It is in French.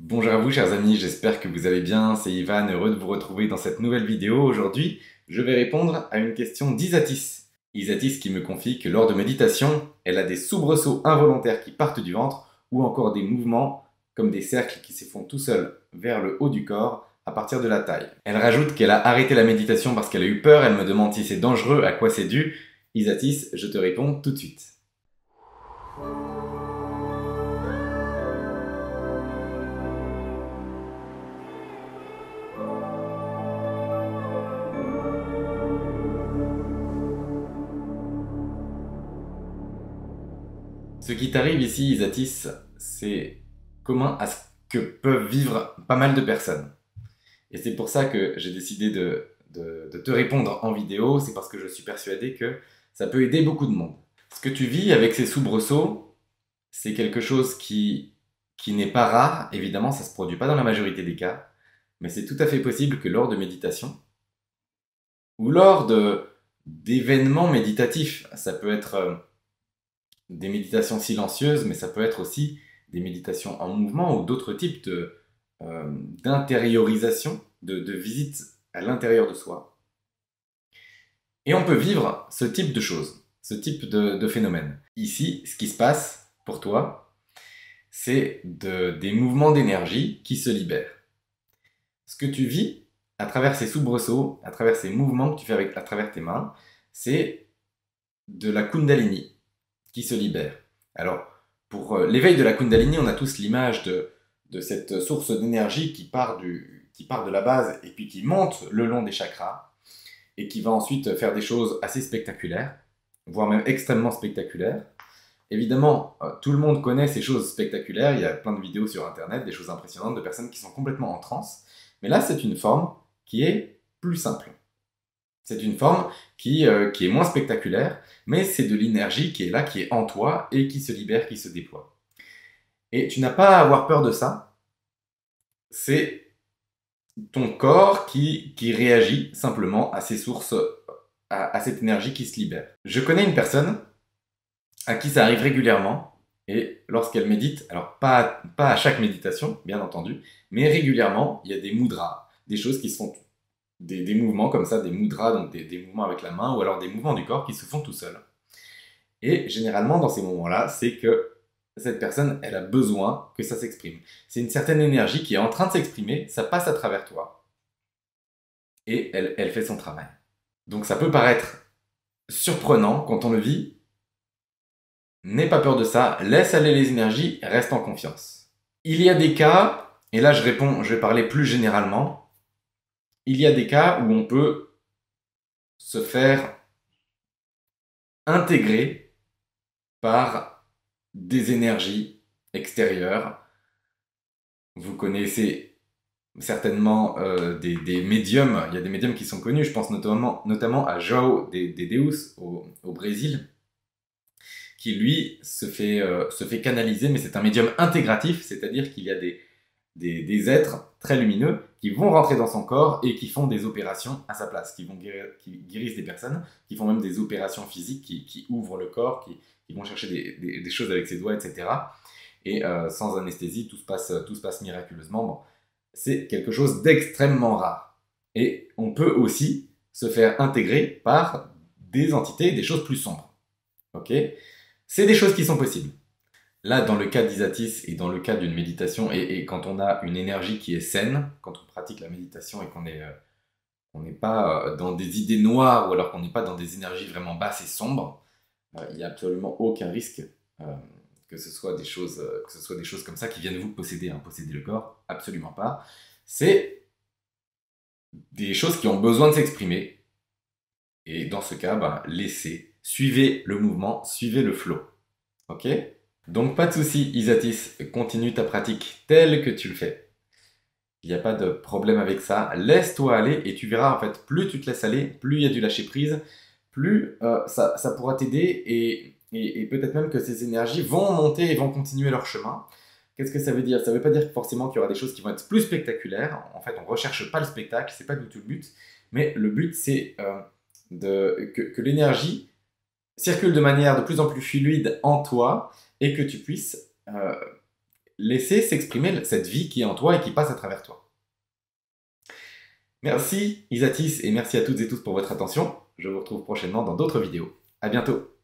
Bonjour à vous chers amis, j'espère que vous allez bien, c'est Ivan, heureux de vous retrouver dans cette nouvelle vidéo. Aujourd'hui, je vais répondre à une question d'Isatis. Isatis qui me confie que lors de méditation, elle a des soubresauts involontaires qui partent du ventre ou encore des mouvements comme des cercles qui se font tout seuls vers le haut du corps à partir de la taille. Elle rajoute qu'elle a arrêté la méditation parce qu'elle a eu peur, elle me demande si c'est dangereux, à quoi c'est dû. Isatis, je te réponds tout de suite. Ce qui t'arrive ici, Isatis, c'est commun à ce que peuvent vivre pas mal de personnes. Et c'est pour ça que j'ai décidé de te répondre en vidéo, c'est parce que je suis persuadé que ça peut aider beaucoup de monde. Ce que tu vis avec ces soubresauts, c'est quelque chose qui n'est pas rare, évidemment ça ne se produit pas dans la majorité des cas, mais c'est tout à fait possible que lors de méditation, ou lors d'événements méditatifs, ça peut être des méditations silencieuses, mais ça peut être aussi des méditations en mouvement ou d'autres types d'intériorisation, de visite à l'intérieur de soi. Et on peut vivre ce type de choses, ce type de phénomène. Ici, ce qui se passe pour toi, c'est des mouvements d'énergie qui se libèrent. Ce que tu vis à travers ces soubresauts, à travers ces mouvements que tu fais à travers tes mains, c'est de la Kundalini qui se libère. Alors, pour l'éveil de la Kundalini, on a tous l'image de cette source d'énergie qui part de la base et puis qui monte le long des chakras et qui va ensuite faire des choses assez spectaculaires, voire même extrêmement spectaculaires. Évidemment, tout le monde connaît ces choses spectaculaires, il y a plein de vidéos sur internet, des choses impressionnantes de personnes qui sont complètement en transe, mais là c'est une forme qui est plus simple. C'est une forme qui est moins spectaculaire, mais c'est de l'énergie qui est là, qui est en toi et qui se libère, qui se déploie. Et tu n'as pas à avoir peur de ça, c'est ton corps qui réagit simplement à ces sources, à cette énergie qui se libère. Je connais une personne à qui ça arrive régulièrement, et lorsqu'elle médite, alors pas à chaque méditation, bien entendu, mais régulièrement, il y a des mudras, des choses qui se font, des mouvements comme ça, des mudras, donc des mouvements avec la main, ou alors des mouvements du corps qui se font tout seuls. Et généralement, dans ces moments-là, c'est que cette personne, elle a besoin que ça s'exprime. C'est une certaine énergie qui est en train de s'exprimer, ça passe à travers toi, et elle fait son travail. Donc ça peut paraître surprenant quand on le vit. N'aie pas peur de ça, laisse aller les énergies, reste en confiance. Il y a des cas, et là je vais parler plus généralement, il y a des cas où on peut se faire intégrer par des énergies extérieures. Vous connaissez certainement des médiums, il y a des médiums qui sont connus, je pense notamment à João de Deus au Brésil, qui lui se fait canaliser, mais c'est un médium intégratif, c'est-à-dire qu'il y a des êtres très lumineux qui vont rentrer dans son corps et qui font des opérations à sa place, qui guérissent des personnes, qui font même des opérations physiques, qui ouvrent le corps, qui vont chercher des choses avec ses doigts, etc. Et sans anesthésie, tout se passe miraculeusement. Bon, c'est quelque chose d'extrêmement rare. Et on peut aussi se faire intégrer par des entités, des choses plus sombres. Ok? C'est des choses qui sont possibles. Là, dans le cas d'Isatis et dans le cas d'une méditation, et quand on a une énergie qui est saine, quand on pratique la méditation et on n'est pas dans des idées noires ou alors qu'on n'est pas dans des énergies vraiment basses et sombres, il n'y a absolument aucun risque euh, que ce soit des choses comme ça qui viennent vous posséder, hein, posséder le corps, absolument pas. C'est des choses qui ont besoin de s'exprimer, et dans ce cas, bah, laissez, suivez le mouvement, suivez le flow. Ok? Donc pas de souci, Isatis, continue ta pratique telle que tu le fais. Il n'y a pas de problème avec ça. Laisse-toi aller et tu verras, en fait, plus tu te laisses aller, plus il y a du lâcher prise, plus ça pourra t'aider et peut-être même que ces énergies vont monter et vont continuer leur chemin. Qu'est-ce que ça veut dire? Ça ne veut pas dire forcément qu'il y aura des choses qui vont être plus spectaculaires. En fait, on ne recherche pas le spectacle, c'est pas du tout le but. Mais le but, c'est que l'énergie circule de manière de plus en plus fluide en toi et que tu puisses laisser s'exprimer cette vie qui est en toi et qui passe à travers toi. Merci Isatis et merci à toutes et tous pour votre attention. Je vous retrouve prochainement dans d'autres vidéos. À bientôt.